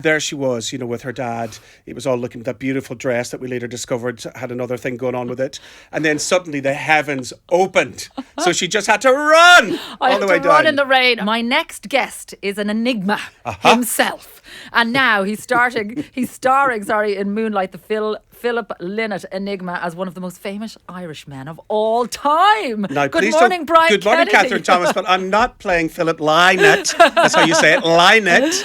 There she was, with her dad. He was all looking at that beautiful dress that we later discovered had another thing going on with it. And then suddenly the heavens opened. So she just had to run I all the had way to run down. in the rain. My next guest is an enigma himself. And now he's starring, in Moonlight, the Philip Lynott Enigma, as one of the most famous Irish men of all time. Now, Good morning, Brian Good morning, Kennedy. Kathryn Thomas, but I'm not playing Philip Lynott. That's how you say it, Lynott.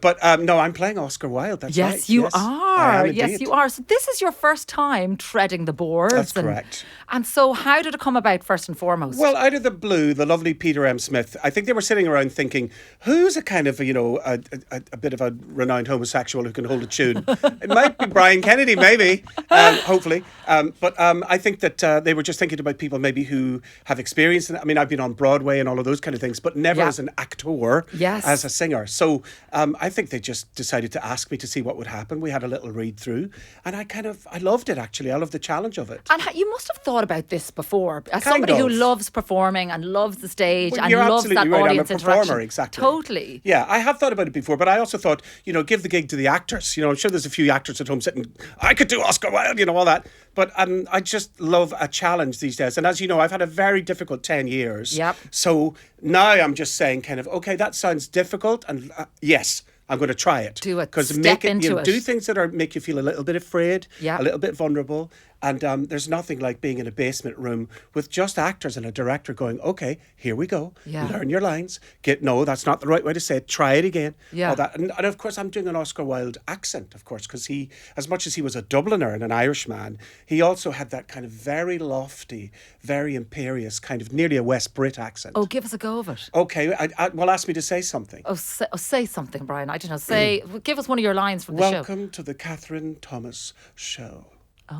But no, I'm playing Oscar Wilde. That's right. Yes, you I are. am Yes, indeed. you are. So this is your first time treading the boards. That's correct. And so how did it come about, first and foremost? Well, out of the blue, the lovely Peter M. Smith, I think they were sitting around thinking, who's a kind of, a bit of a renowned homosexual who can hold a tune? It might be Brian Kennedy, maybe, hopefully. But I think that they were just thinking about people maybe who have experience in it. I mean, I've been on Broadway and all of those kind of things, but never as an actor, as a singer. So I think they just decided to ask me to see what would happen. We had a little read through and I loved it, actually. I loved the challenge of it. And you must have thought about this before. As Kind somebody who of. loves performing and loves the stage Well, and you're loves that absolutely right. audience I'm a performer, interaction. exactly. Totally. Yeah, I have thought about it before, but I also thought, give the gig to the actors. I'm sure there's a few actors at home sitting, I could do Oscar Wilde, all that. But I just love a challenge these days. And as you know, I've had a very difficult 10 years. Yep. So now I'm just saying kind of, okay, that sounds difficult. And yes, I'm going to try it. Do it. Because Step into it. do things that make you feel a little bit afraid, Yeah. a little bit vulnerable. And there's nothing like being in a basement room with just actors and a director going, okay, here we go. Yeah. Learn your lines. No, that's not the right way to say it. Try it again. Yeah. All that. And of course, I'm doing an Oscar Wilde accent, of course, because he, as much as he was a Dubliner and an Irishman, he also had that kind of very lofty, very imperious, kind of nearly a West Brit accent. Oh, give us a go of it. Okay, well, ask me to say something. Say something, Brian. I don't know. Give us one of your lines from the show. Welcome to the Kathryn Thomas show.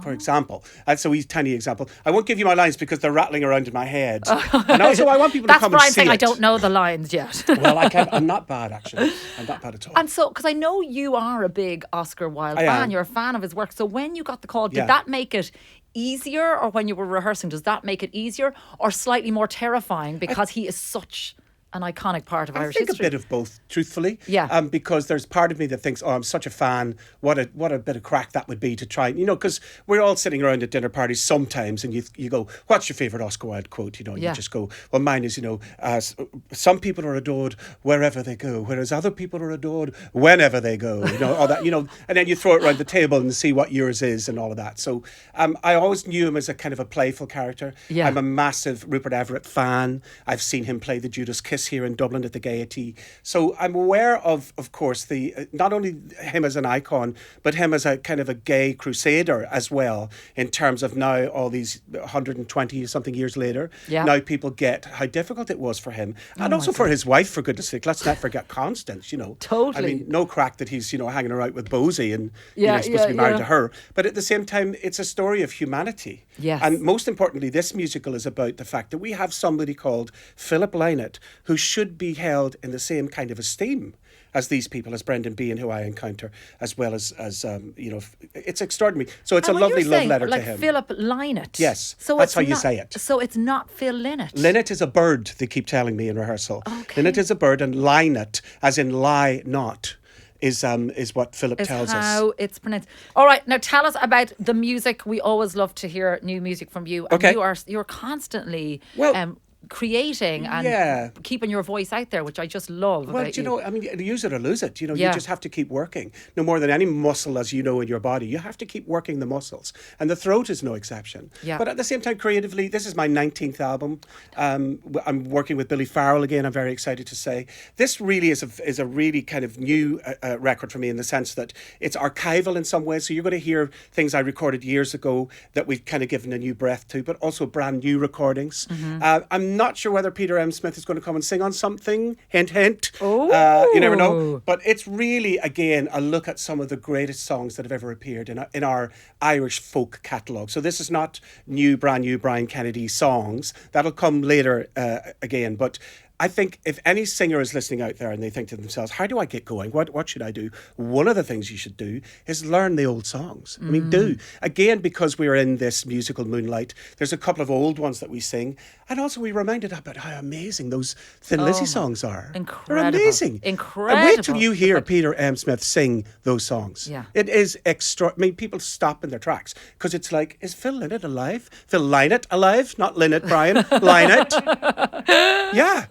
For example, that's a wee tiny example. I won't give you my lines because they're rattling around in my head. And also, I want people to That's come Brian and see saying it. I don't know the lines yet. Well, I'm not bad, actually. I'm not bad at all. And so, because I know you are a big Oscar Wilde I fan, am. you're a fan of his work. So when you got the call, did Yeah. that make it easier? Or when you were rehearsing, does that make it easier or slightly more terrifying because he is such an iconic part of Irish I think history? a bit of both, truthfully. Yeah. Because there's part of me that thinks, I'm such a fan. What a bit of crack that would be to try. Because we're all sitting around at dinner parties sometimes, and you go, "What's your favourite Oscar Wilde quote?" Yeah. You just go, "Well, mine is, some people are adored wherever they go, whereas other people are adored whenever they go." All that. And then you throw it around the table and see what yours is and all of that. So I always knew him as a kind of a playful character. Yeah. I'm a massive Rupert Everett fan. I've seen him play the Judas Kiss here in Dublin at the Gaiety. So I'm aware of course, the not only him as an icon, but him as a kind of a gay crusader as well, in terms of now all these 120 something years later, Yeah. now people get how difficult it was for him. And also for his wife, for goodness sake. Let's not forget Constance, Totally. I mean, no crack that he's, hanging around with Bosie and Yeah, he's supposed to be married yeah. to her. But at the same time, it's a story of humanity. Yes. And most importantly, this musical is about the fact that we have somebody called Philip Lynott who should be held in the same kind of esteem as these people, as Brendan Behan, who I encounter, as well as it's extraordinary. So it's And a when lovely you're love saying, letter like to him. Philip Lynott. Yes, So that's it's how you not- say it. So it's not Phil Lynott. Lynott is a bird, they keep telling me in rehearsal. Okay. Lynott is a bird, and Lynott, as in lie not, is what Philip Is tells us. how it's pronounced. All right, now tell us about the music. We always love to hear new music from you. And Okay. you're constantly Well, creating and yeah. keeping your voice out there, which I just love Well, about you. I mean, use it or lose it. You Yeah. just have to keep working. No more than any muscle, as you know, in your body. You have to keep working the muscles. And the throat is no exception. Yeah. But at the same time, creatively, this is my 19th album. I'm working with Billy Farrell again, I'm very excited to say. This really is a really kind of new record for me in the sense that it's archival in some ways. So you're going to hear things I recorded years ago that we've kind of given a new breath to, but also brand new recordings. I'm not sure whether Peter M. Smith is going to come and sing on something. Hint, hint. You never know. But it's really, again, a look at some of the greatest songs that have ever appeared in our Irish folk catalogue. So this is not brand new Brian Kennedy songs. That'll come later again. But I think if any singer is listening out there and they think to themselves, how do I get going? What should I do? One of the things you should do is learn the old songs. I mean, do. Again, because we're in this musical Moonlight, there's a couple of old ones that we sing. And also we reminded about how amazing those Thin Lizzy songs are. Incredible. They're amazing. Incredible. And wait till you hear Peter M. Smith sing those songs. Yeah. It is extra. I mean, people stop in their tracks because it's like, is Phil Lynott alive? Phil Lynott alive? Not Lynott, Brian. Lynott. Yeah.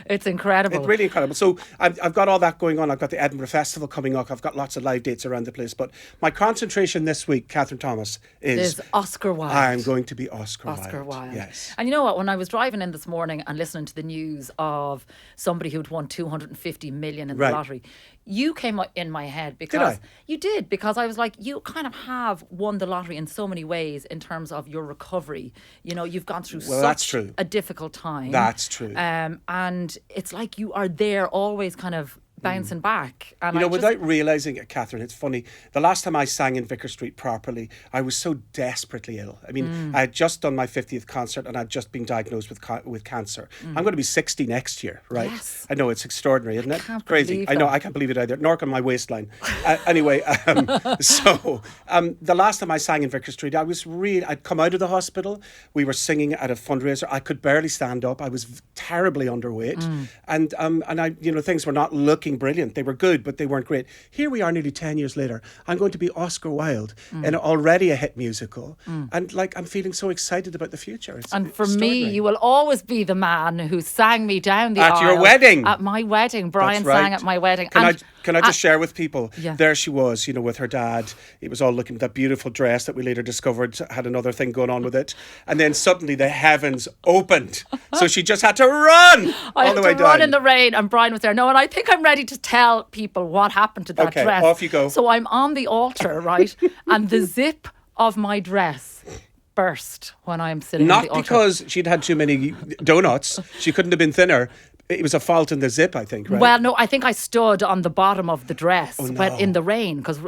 It's incredible. It's really incredible. So I've got all that going on. I've got the Edinburgh Festival coming up. I've got lots of live dates around the place. But my concentration this week, Kathryn Thomas, is Oscar Wilde. I'm going to be Oscar Wilde. Yes. And you know what? When I was driving in this morning and listening to the news of somebody who'd won 250 million in the lottery, you came up in my head because you did, because I was like, you kind of have won the lottery in so many ways in terms of your recovery. You know, you've gone through such a difficult time. That's true. And it's like you are there always kind of bouncing back. And you know, without realising it, Kathryn, it's funny. The last time I sang in Vicar Street properly, I was so desperately ill. I mean, I had just done my 50th concert and I'd just been diagnosed with cancer. I'm going to be 60 next year, right? Yes. I know, it's extraordinary, isn't it? Can't Crazy. I know, I can't believe it either. Nor can my waistline. Anyway, the last time I sang in Vicar Street, I'd come out of the hospital. We were singing at a fundraiser. I could barely stand up. I was terribly underweight. And I, you know, things were not looking brilliant. They were good, but they weren't great. Here we are nearly 10 years later. I'm going to be Oscar Wilde in already a hit musical. And like, I'm feeling so excited about the future. And for me, you will always be the man who sang me down the aisle. At your wedding. At my wedding. Brian sang at my wedding. Can I just share with people? Yeah. There she was, you know, with her dad. It was all looking at that beautiful dress that we later discovered had another thing going on with it. And then suddenly the heavens opened. So she just had to run all the way down. Run in the rain, and Brian was there. No, and I think I'm ready to tell people what happened to that dress. Off you go. So I'm on the altar, right? And the zip of my dress burst when I'm sitting on the altar. Not because she'd had too many donuts. She couldn't have been thinner. It was a fault in the zip, I think, right? Well, no, I think I stood on the bottom of the dress in the rain because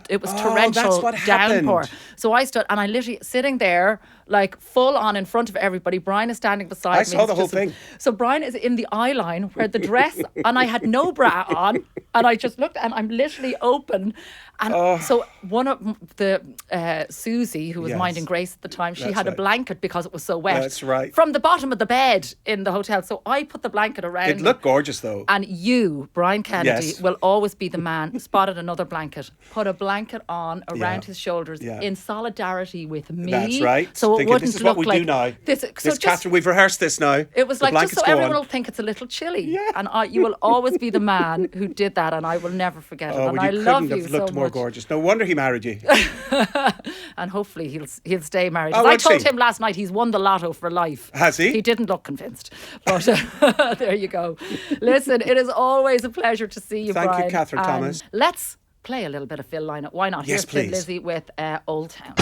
it was torrential downpour. So I stood and I literally sitting there like full on in front of everybody. Brian is standing beside me. I saw the whole thing. So Brian is in the eye line where the dress and I had no bra on and I just looked and I'm literally open. And so one of the Susie, who was minding Grace at the time, she had a blanket because it was so wet. That's right. From the bottom of the bed in the hotel. So I put the blanket around. It looked gorgeous though. And you, Brian Kennedy, will always be the man who spotted another blanket, put a blanket on around his shoulders in solidarity with me. That's right. So it wouldn't this is look what we like do now. This, Kathryn, we've rehearsed this now. It was like just so everyone will think it's a little chilly. Yeah. And you will always be the man who did that, and I will never forget it. And I love you so much. You couldn't have looked more gorgeous. No wonder he married you. And hopefully he'll stay married. Oh, I told him last night he's won the lotto for life. Has he? He didn't look convinced. But there you go. Listen, it is always a pleasure to see you, Brian. Thank you, Kathryn Thomas. Let's play a little bit of Phil Lynott. Why not? Yes, Here's Thin please. Lizzy with Old Town.